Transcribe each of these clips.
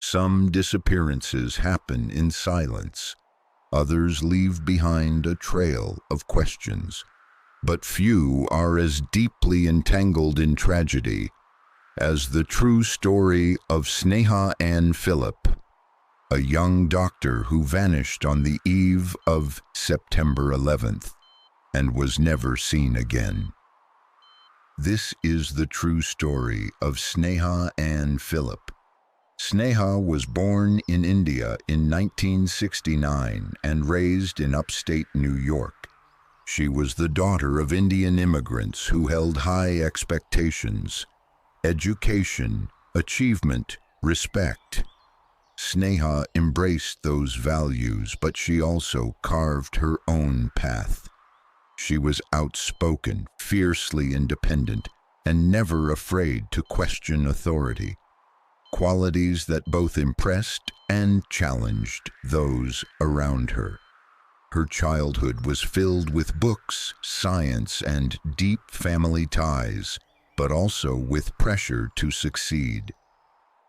Some disappearances happen in silence. Others leave behind a trail of questions. But few are as deeply entangled in tragedy as the true story of Sneha Anne Philip, a young doctor who vanished on the eve of September 11th and was never seen again. This is the true story of Sneha Anne Philip. Sneha was born in India in 1969 and raised in upstate New York. She was the daughter of Indian immigrants who held high expectations: education, achievement, respect. Sneha embraced those values, but she also carved her own path. She was outspoken, fiercely independent, and never afraid to question authority. Qualities that both impressed and challenged those around her. Her childhood was filled with books, science, and deep family ties, but also with pressure to succeed.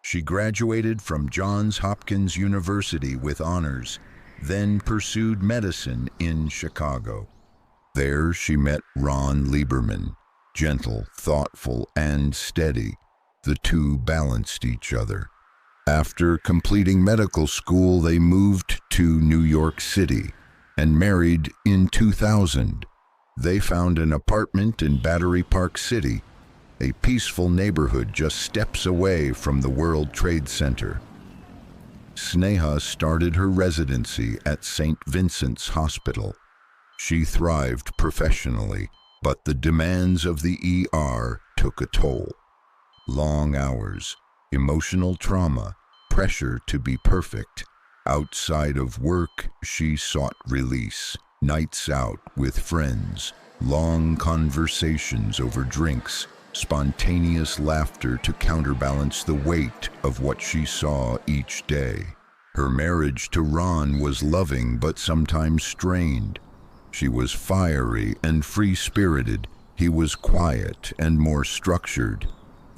She graduated from Johns Hopkins University with honors, then pursued medicine in Chicago. There she met Ron Lieberman, gentle, thoughtful, and steady. The two balanced each other. After completing medical school, they moved to New York City and married in 2000. They found an apartment in Battery Park City, a peaceful neighborhood just steps away from the World Trade Center. Sneha started her residency at St. Vincent's Hospital. She thrived professionally, but the demands of the ER took a toll. Long hours, emotional trauma, pressure to be perfect. Outside of work, she sought release. Nights out with friends, long conversations over drinks, spontaneous laughter to counterbalance the weight of what she saw each day. Her marriage to Ron was loving but sometimes strained. She was fiery and free-spirited. He was quiet and more structured.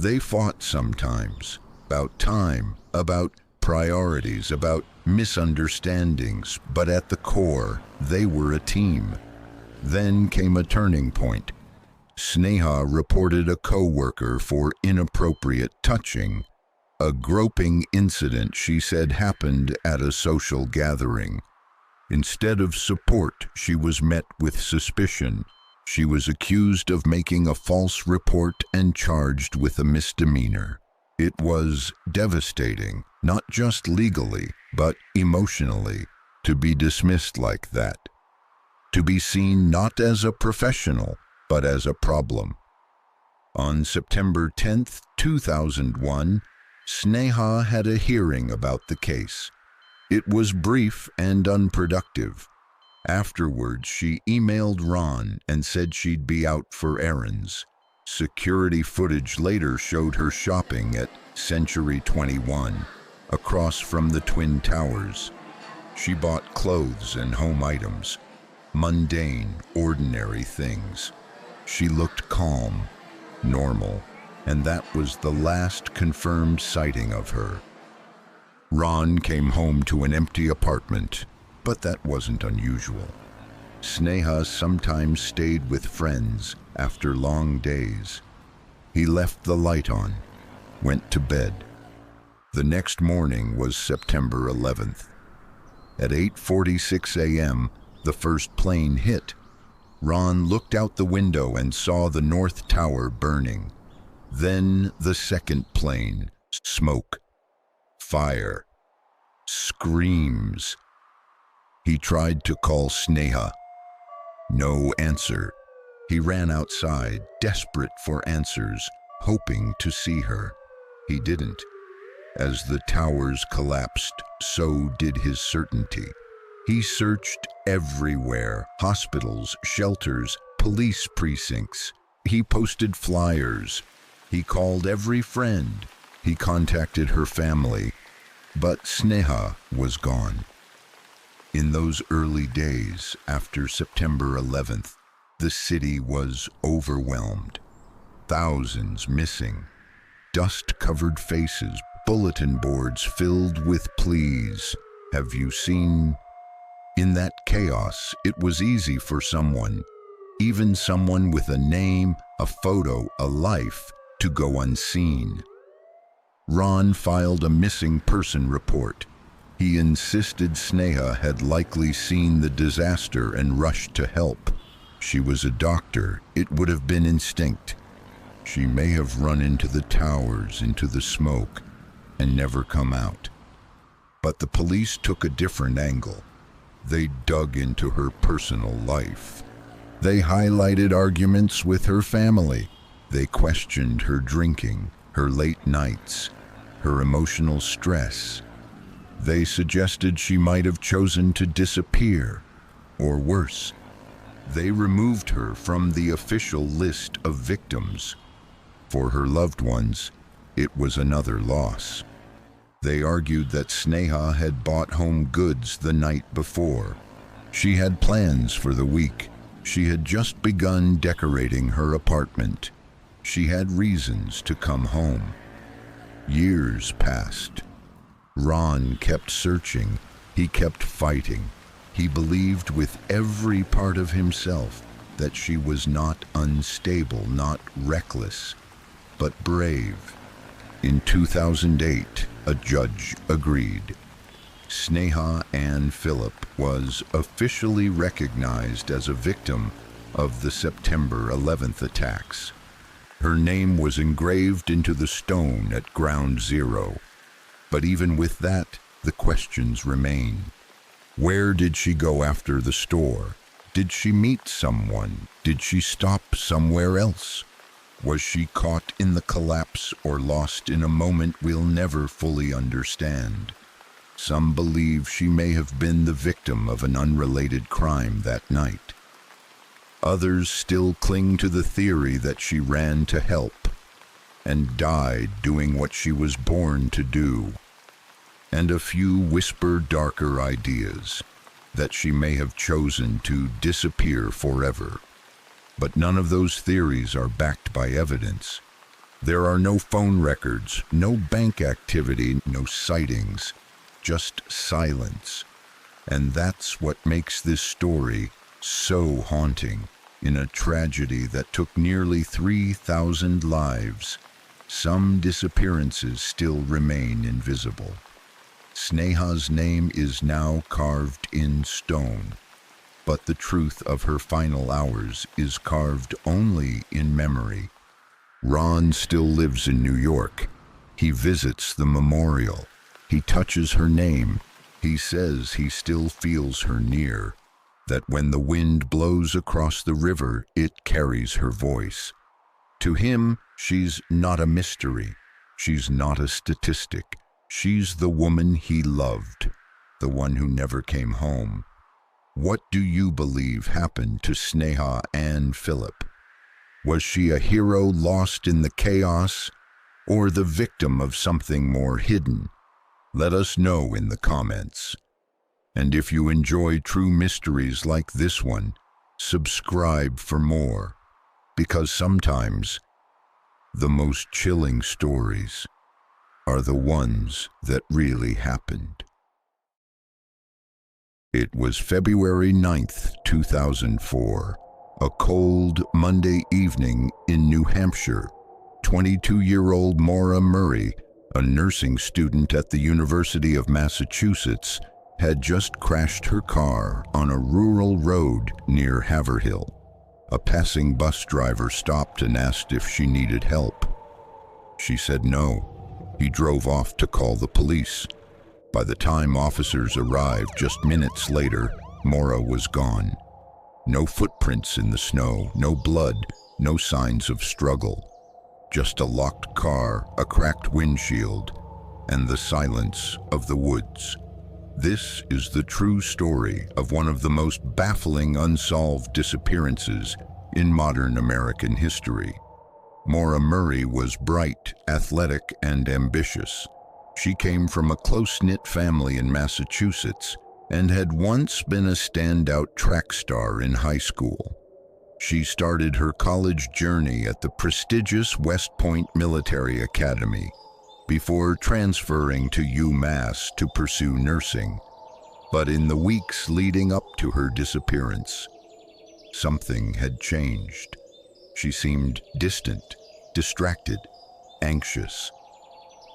They fought sometimes, about time, about priorities, about misunderstandings, but at the core, they were a team. Then came a turning point. Sneha reported a co-worker for inappropriate touching, a groping incident she said happened at a social gathering. Instead of support, she was met with suspicion. She was accused of making a false report and charged with a misdemeanor. It was devastating, not just legally, but emotionally, to be dismissed like that. To be seen not as a professional, but as a problem. On September 10, 2001, Sneha had a hearing about the case. It was brief and unproductive. Afterwards, she emailed Ron and said she'd be out for errands. Security footage later showed her shopping at Century 21, across from the Twin Towers. She bought clothes and home items, mundane, ordinary things. She looked calm, normal, and that was the last confirmed sighting of her. Ron came home to an empty apartment, but that wasn't unusual. Sneha sometimes stayed with friends after long days. He left the light on, went to bed. The next morning was September 11th. At 8:46 a.m., the first plane hit. Ron looked out the window and saw the North Tower burning. Then the second plane, smoke, fire, screams. He tried to call Sneha. No answer. He ran outside, desperate for answers, hoping to see her. He didn't. As the towers collapsed, so did his certainty. He searched everywhere: hospitals, shelters, police precincts. He posted flyers. He called every friend. He contacted her family. But Sneha was gone. In those early days after September 11th, the city was overwhelmed. Thousands missing, dust-covered faces, bulletin boards filled with pleas. Have you seen? In that chaos, it was easy for someone, even someone with a name, a photo, a life, to go unseen. Ron filed a missing person report. He insisted Sneha had likely seen the disaster and rushed to help. She was a doctor. It would have been instinct. She may have run into the towers, into the smoke, and never come out. But the police took a different angle. They dug into her personal life. They highlighted arguments with her family. They questioned her drinking, her late nights, her emotional stress. They suggested she might have chosen to disappear, or worse. They removed her from the official list of victims. For her loved ones, it was another loss. They argued that Sneha had bought home goods the night before. She had plans for the week. She had just begun decorating her apartment. She had reasons to come home. Years passed. Ron kept searching. He kept fighting. He believed with every part of himself that she was not unstable, not reckless, but brave. In 2008, a judge agreed. Sneha Anne Philip was officially recognized as a victim of the September 11th attacks. Her name was engraved into the stone at Ground Zero. But even with that, the questions remain. Where did she go after the store? Did she meet someone? Did she stop somewhere else? Was she caught in the collapse or lost in a moment we'll never fully understand? Some believe she may have been the victim of an unrelated crime that night. Others still cling to the theory that she ran to help and died doing what she was born to do. And a few whisper darker ideas, that she may have chosen to disappear forever. But none of those theories are backed by evidence. There are no phone records, no bank activity, no sightings, just silence. And that's what makes this story so haunting. In a tragedy that took nearly 3,000 lives, some disappearances still remain invisible. Sneha's name is now carved in stone, but the truth of her final hours is carved only in memory. Ron still lives in New York. He visits the memorial. He touches her name. He says he still feels her near, that when the wind blows across the river, it carries her voice. To him, she's not a mystery. She's not a statistic. She's the woman he loved, the one who never came home. What do you believe happened to Sneha Anne Philip? Was she a hero lost in the chaos, or the victim of something more hidden? Let us know in the comments. And if you enjoy true mysteries like this one, subscribe for more, because sometimes the most chilling stories are the ones that really happened. It was February 9th, 2004, a cold Monday evening in New Hampshire. 22-year-old Mora Murray, a nursing student at the University of Massachusetts, had just crashed her car on a rural road near Haverhill. A passing bus driver stopped and asked if she needed help. She said no. He drove off to call the police. By the time officers arrived just minutes later, Mora was gone. No footprints in the snow, no blood, no signs of struggle. Just a locked car, a cracked windshield, and the silence of the woods. This is the true story of one of the most baffling unsolved disappearances in modern American history. Mora Murray was bright, athletic, and ambitious. She came from a close-knit family in Massachusetts and had once been a standout track star in high school. She started her college journey at the prestigious West Point Military Academy. before transferring to UMass to pursue nursing. But in the weeks leading up to her disappearance, something had changed. She seemed distant, distracted, anxious.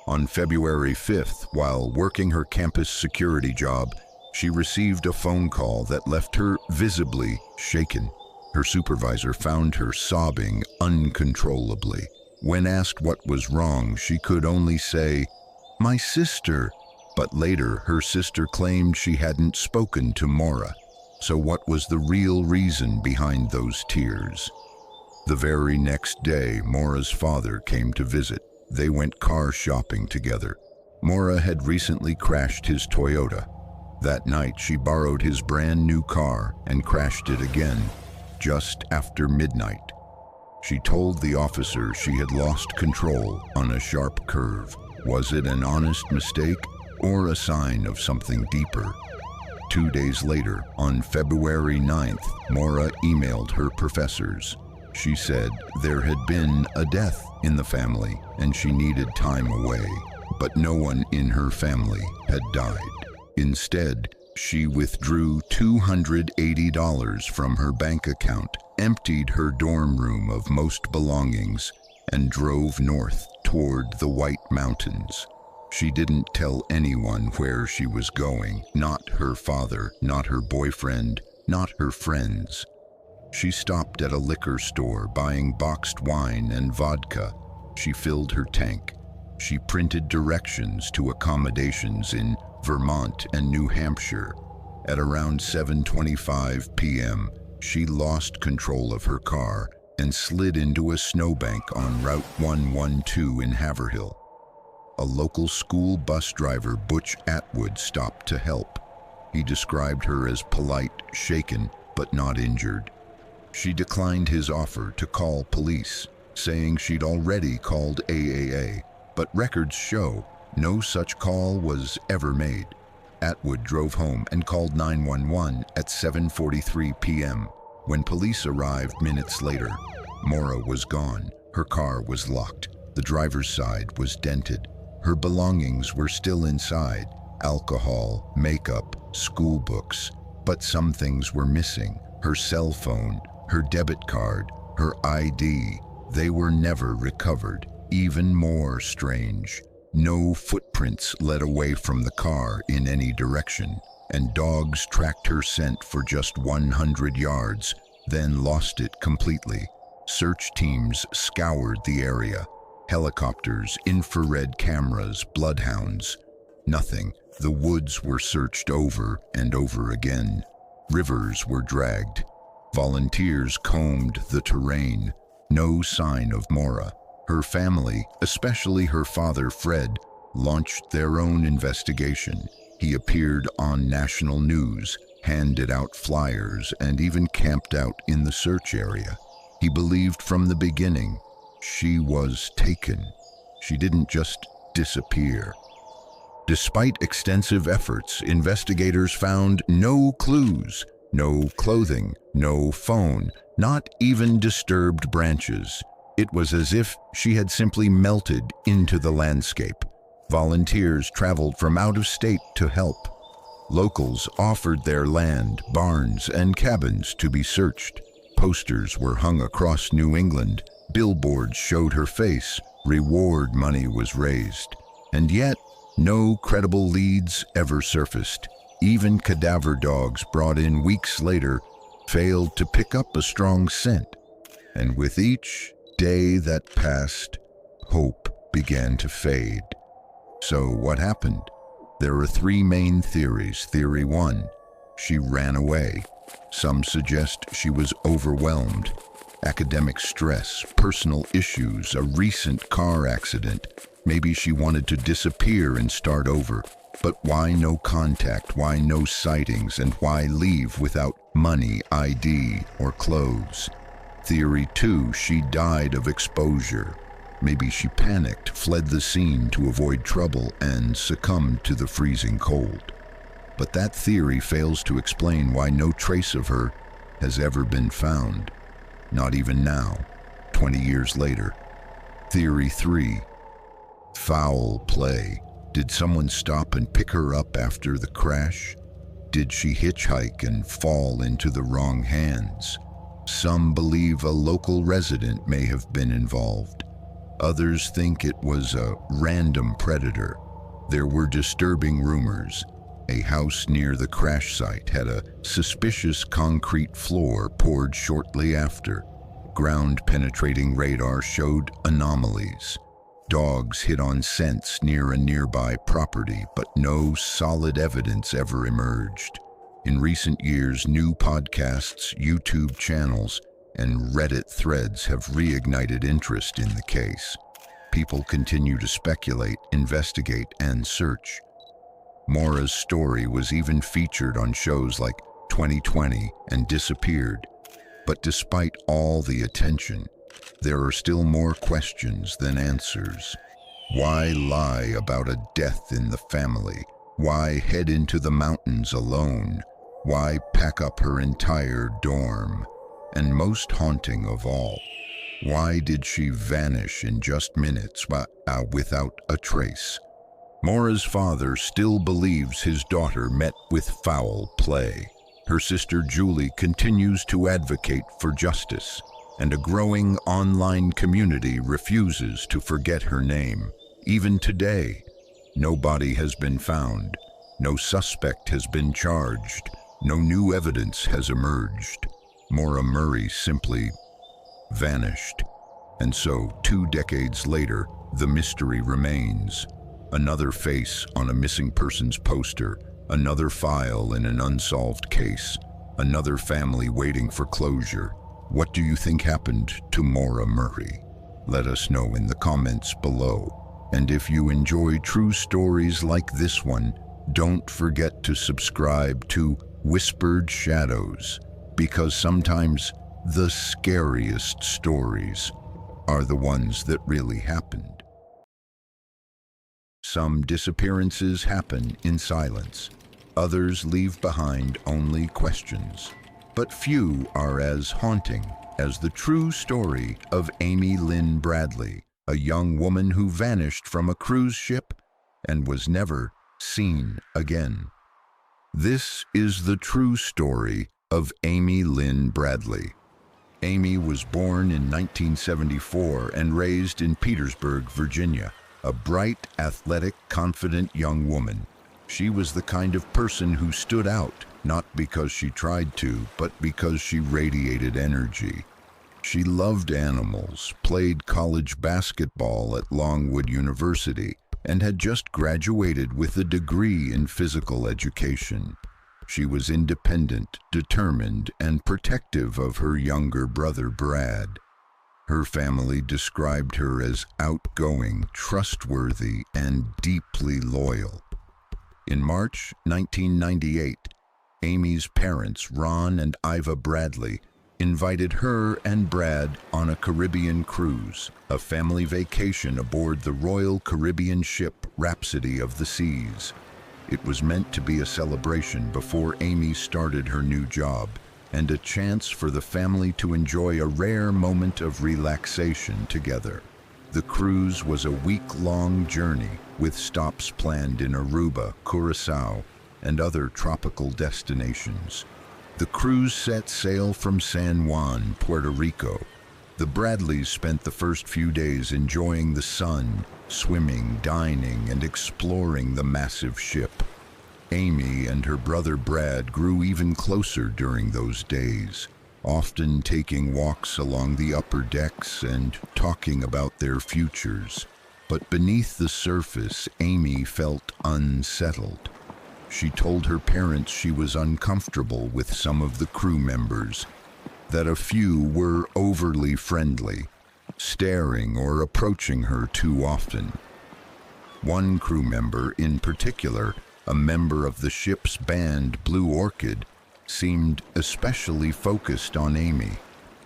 On February 5th, while working her campus security job, she received a phone call that left her visibly shaken. Her supervisor found her sobbing uncontrollably. When asked what was wrong, she could only say, "My sister." But later, her sister claimed she hadn't spoken to Mora. So what was the real reason behind those tears? The very next day, Mora's father came to visit. They went car shopping together. Mora had recently crashed his Toyota. That night, she borrowed his brand new car and crashed it again, just after midnight. She told the officer she had lost control on a sharp curve. Was it an honest mistake or a sign of something deeper? 2 days later, on February 9th, Mora emailed her professors. She said there had been a death in the family and she needed time away, but no one in her family had died. Instead, she withdrew $280 from her bank account, emptied her dorm room of most belongings, and drove north toward the White Mountains. She didn't tell anyone where she was going, not her father, not her boyfriend, not her friends. She stopped at a liquor store buying boxed wine and vodka. She filled her tank. She printed directions to accommodations in Vermont and New Hampshire. At around 7:25 p.m., she lost control of her car and slid into a snowbank on Route 112 in Haverhill. A local school bus driver, Butch Atwood, stopped to help. He described her as polite, shaken, but not injured. She declined his offer to call police, saying she'd already called AAA, but records show no such call was ever made. Atwood drove home and called 911 at 7:43 p.m. When police arrived minutes later, Mora was gone. Her car was locked. The driver's side was dented. Her belongings were still inside: alcohol, makeup, school books. But some things were missing: her cell phone, her debit card, her ID. They were never recovered. Even more strange, no footprints led away from the car in any direction, and dogs tracked her scent for just 100 yards, then lost it completely. Search teams scoured the area. Helicopters, infrared cameras, bloodhounds. Nothing. The woods were searched over and over again. Rivers were dragged. Volunteers combed the terrain. No sign of Mora. Her family, especially her father Fred, launched their own investigation. He appeared on national news, handed out flyers, and even camped out in the search area. He believed from the beginning she was taken. She didn't just disappear. Despite extensive efforts, investigators found no clues, no clothing, no phone, not even disturbed branches. It was as if she had simply melted into the landscape. Volunteers traveled from out of state to help. Locals offered their land, barns, and cabins to be searched. Posters were hung across New England. Billboards showed her face. Reward money was raised. And yet, no credible leads ever surfaced. Even cadaver dogs brought in weeks later failed to pick up a strong scent. And with each day that passed, hope began to fade. So what happened? There are three main theories. Theory 1, she ran away. Some suggest she was overwhelmed. Academic stress, personal issues, a recent car accident. Maybe she wanted to disappear and start over. But why no contact? Why no sightings? And why leave without money, ID, or clothes? Theory 2, she died of exposure. Maybe she panicked, fled the scene to avoid trouble, and succumbed to the freezing cold. But that theory fails to explain why no trace of her has ever been found. Not even now, 20 years later. Theory 3, Foul play. Did someone stop and pick her up after the crash? Did she hitchhike and fall into the wrong hands? Some believe a local resident may have been involved. Others think it was a random predator. There were disturbing rumors. A house near the crash site had a suspicious concrete floor poured shortly after. Ground-penetrating radar showed anomalies. Dogs hit on scents near a nearby property, but no solid evidence ever emerged. In recent years, new podcasts, YouTube channels, and Reddit threads have reignited interest in the case. People continue to speculate, investigate, and search. Mora's story was even featured on shows like 2020 and Disappeared. But despite all the attention, there are still more questions than answers. Why lie about a death in the family? Why head into the mountains alone? Why pack up her entire dorm? And most haunting of all, why did she vanish in just minutes without a trace? Mora's father still believes his daughter met with foul play. Her sister Julie continues to advocate for justice, and a growing online community refuses to forget her name. Even today, no body has been found, no suspect has been charged, no new evidence has emerged. Mora Murray simply vanished. And so, 2 decades later, the mystery remains. Another face on a missing persons poster, another file in an unsolved case, another family waiting for closure. What do you think happened to Mora Murray? Let us know in the comments below. And if you enjoy true stories like this one, don't forget to subscribe to Whispered Shadows, because sometimes the scariest stories are the ones that really happened. Some disappearances happen in silence. Others leave behind only questions. But few are as haunting as the true story of Amy Lynn Bradley, a young woman who vanished from a cruise ship and was never seen again. This is the true story of Amy Lynn Bradley. Amy was born in 1974 and raised in Petersburg, Virginia. A bright, athletic, confident young woman. She was the kind of person who stood out, not because she tried to, but because she radiated energy. She loved animals, played college basketball at Longwood University, and had just graduated with a degree in physical education. She was independent, determined, and protective of her younger brother, Brad. Her family described her as outgoing, trustworthy, and deeply loyal. In March 1998, Amy's parents, Ron and Iva Bradley, invited her and Brad on a Caribbean cruise, a family vacation aboard the Royal Caribbean ship Rhapsody of the Seas. It was meant to be a celebration before Amy started her new job, and a chance for the family to enjoy a rare moment of relaxation together. The cruise was a week-long journey with stops planned in Aruba, Curacao, and other tropical destinations. The cruise set sail from San Juan, Puerto Rico. The Bradleys spent the first few days enjoying the sun, swimming, dining, and exploring the massive ship. Amy and her brother Brad grew even closer during those days, often taking walks along the upper decks and talking about their futures. But beneath the surface, Amy felt unsettled. She told her parents she was uncomfortable with some of the crew members, that a few were overly friendly, staring or approaching her too often. One crew member in particular, a member of the ship's band Blue Orchid, seemed especially focused on Amy.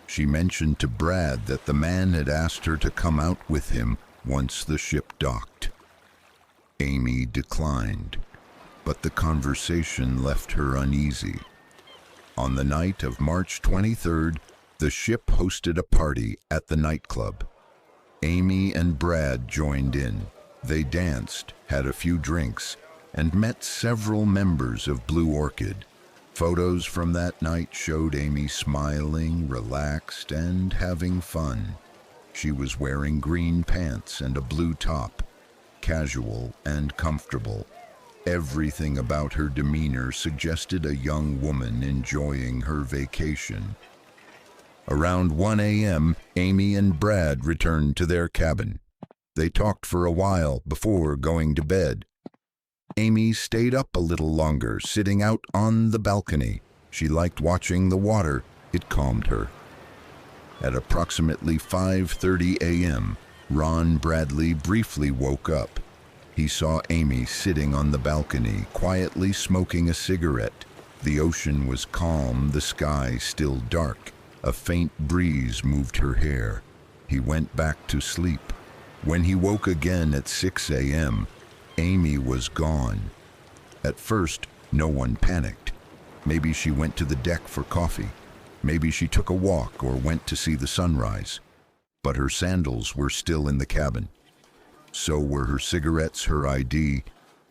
She mentioned to Brad that the man had asked her to come out with him once the ship docked. Amy declined, but the conversation left her uneasy. On the night of March 23rd, the ship hosted a party at the nightclub. Amy and Brad joined in. They danced, had a few drinks, and met several members of Blue Orchid. Photos from that night showed Amy smiling, relaxed, and having fun. She was wearing green pants and a blue top, casual and comfortable. Everything about her demeanor suggested a young woman enjoying her vacation. Around 1 a.m., Amy and Brad returned to their cabin. They talked for a while before going to bed. Amy stayed up a little longer, sitting out on the balcony. She liked watching the water. It calmed her. At approximately 5:30 a.m., Ron Bradley briefly woke up. He saw Amy sitting on the balcony, quietly smoking a cigarette. The ocean was calm, the sky still dark. A faint breeze moved her hair. He went back to sleep. When he woke again at 6 a.m., Amy was gone. At first, no one panicked. Maybe she went to the deck for coffee. Maybe she took a walk or went to see the sunrise. But her sandals were still in the cabin. So were her cigarettes, her ID,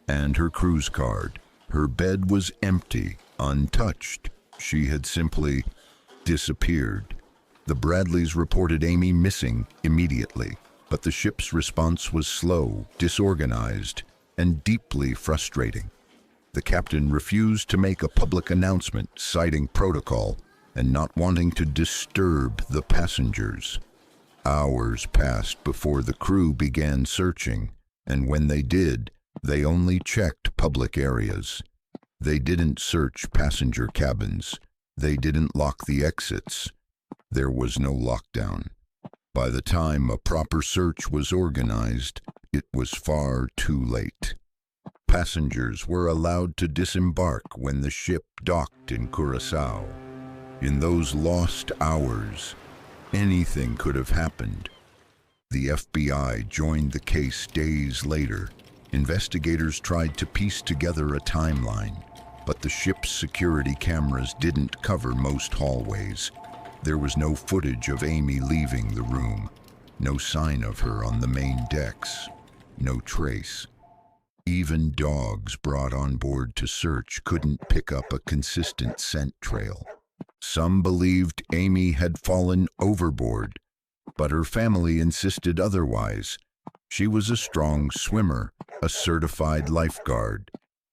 and her cruise card. Her bed was empty, untouched. She had simply disappeared. The Bradleys reported Amy missing immediately, but the ship's response was slow, disorganized, and deeply frustrating. The captain refused to make a public announcement, citing protocol and not wanting to disturb the passengers. Hours passed before the crew began searching, and when they did, they only checked public areas. They didn't search passenger cabins. They didn't lock the exits. There was no lockdown. By the time a proper search was organized, it was far too late. Passengers were allowed to disembark when the ship docked in Curaçao. In those lost hours, anything could have happened. The FBI joined the case days later. Investigators tried to piece together a timeline, but the ship's security cameras didn't cover most hallways. There was no footage of Amy leaving the room, no sign of her on the main decks, no trace. Even dogs brought on board to search couldn't pick up a consistent scent trail. Some believed Amy had fallen overboard, but her family insisted otherwise. She was a strong swimmer, a certified lifeguard.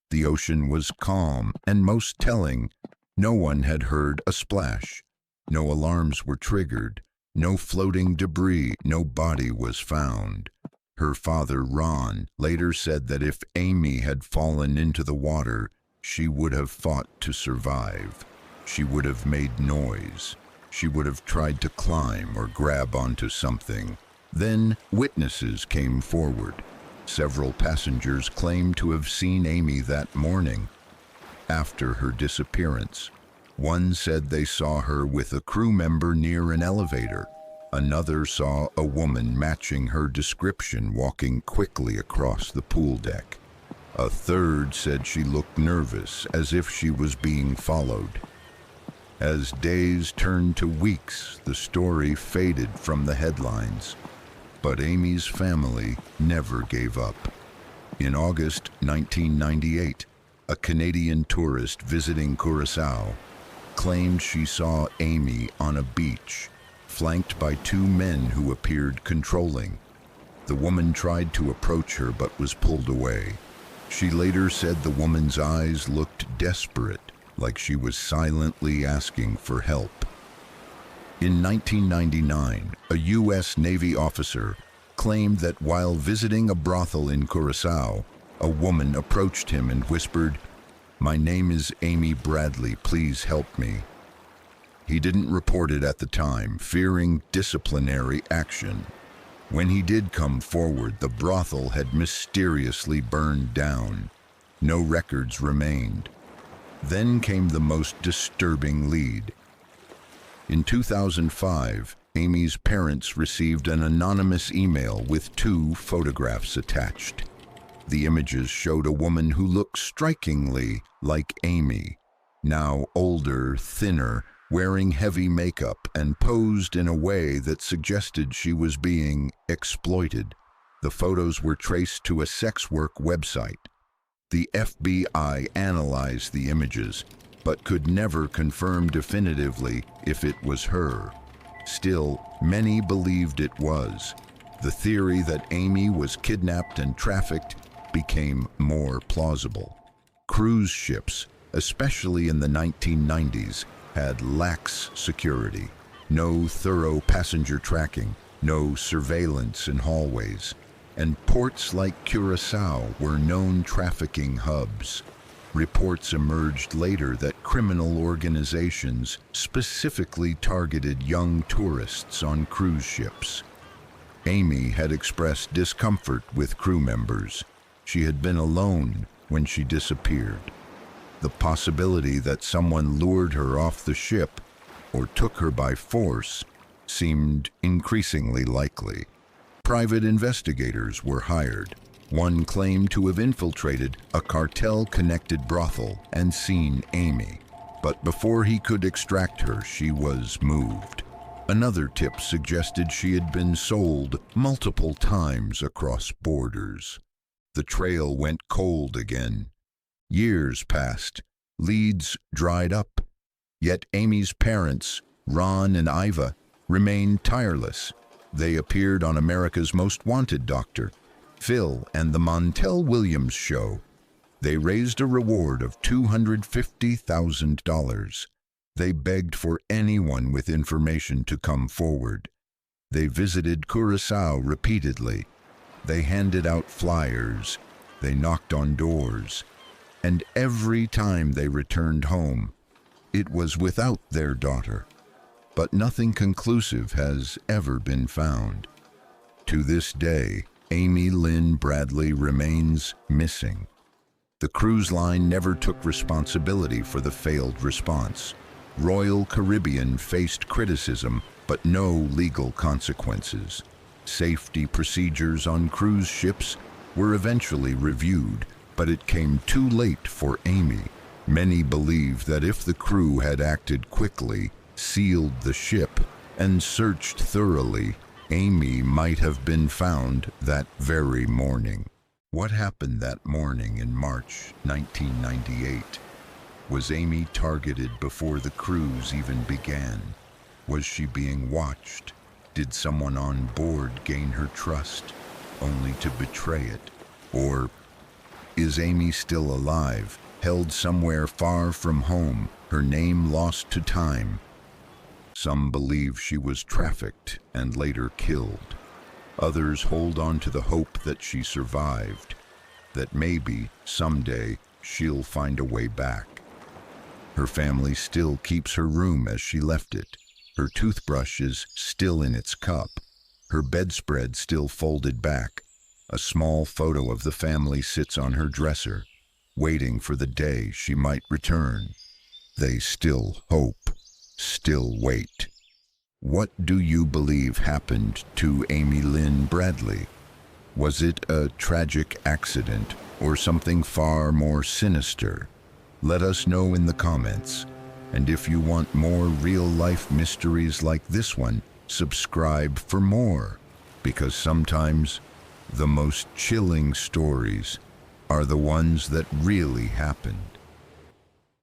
The ocean was calm, and most telling, no one had heard a splash. No alarms were triggered, no floating debris, no body was found. Her father, Ron, later said that if Amy had fallen into the water, she would have fought to survive. She would have made noise. She would have tried to climb or grab onto something. Then witnesses came forward. Several passengers claimed to have seen Amy that morning after her disappearance. One said they saw her with a crew member near an elevator. Another saw a woman matching her description walking quickly across the pool deck. A third said she looked nervous, as if she was being followed. As days turned to weeks, the story faded from the headlines. But Amy's family never gave up. In August 1998, a Canadian tourist visiting Curaçao claimed she saw Amy on a beach, flanked by two men who appeared controlling. The woman tried to approach her but was pulled away. She later said the woman's eyes looked desperate, like she was silently asking for help. In 1999, a U.S. Navy officer claimed that while visiting a brothel in Curaçao, a woman approached him and whispered, "My name is Amy Bradley, please help me." He didn't report it at the time, fearing disciplinary action. When he did come forward, the brothel had mysteriously burned down. No records remained. Then came the most disturbing lead. In 2005, Amy's parents received an anonymous email with 2 photographs attached. The images showed a woman who looked strikingly like Amy, now older, thinner, wearing heavy makeup and posed in a way that suggested she was being exploited. The photos were traced to a sex work website. The FBI analyzed the images, but could never confirm definitively if it was her. Still, many believed it was. The theory that Amy was kidnapped and trafficked became more plausible. Cruise ships, especially in the 1990s, had lax security. No thorough passenger tracking, no surveillance in hallways. And ports like Curacao were known trafficking hubs. Reports emerged later that criminal organizations specifically targeted young tourists on cruise ships. Amy had expressed discomfort with crew members. She had been alone when she disappeared. The possibility that someone lured her off the ship or took her by force seemed increasingly likely. Private investigators were hired. One claimed to have infiltrated a cartel-connected brothel and seen Amy, but before he could extract her, she was moved. Another tip suggested she had been sold multiple times across borders. The trail went cold again. Years passed. Leads dried up. Yet Amy's parents, Ron and Iva, remained tireless. They appeared on America's Most Wanted Doctor, Phil, and the Montel Williams Show. They raised a reward of $250,000. They begged for anyone with information to come forward. They visited Curacao repeatedly. They handed out flyers. They knocked on doors. And every time they returned home, it was without their daughter. But nothing conclusive has ever been found. To this day, Amy Lynn Bradley remains missing. The cruise line never took responsibility for the failed response. Royal Caribbean faced criticism, but no legal consequences. Safety procedures on cruise ships were eventually reviewed, but it came too late for Amy. Many believe that if the crew had acted quickly, sealed the ship, and searched thoroughly, Amy might have been found that very morning. What happened that morning in March 1998? Was Amy targeted before the cruise even began? Was she being watched? Did someone on board gain her trust, only to betray it? Or is Amy still alive, held somewhere far from home, her name lost to time? Some believe she was trafficked and later killed. Others hold on to the hope that she survived, that maybe someday she'll find a way back. Her family still keeps her room as she left it. Her toothbrush is still in its cup. Her bedspread still folded back. A small photo of the family sits on her dresser, waiting for the day she might return. They still hope, still wait. What do you believe happened to Amy Lynn Bradley? Was it a tragic accident or something far more sinister? Let us know in the comments. And if you want more real-life mysteries like this one, subscribe for more, because sometimes the most chilling stories are the ones that really happen.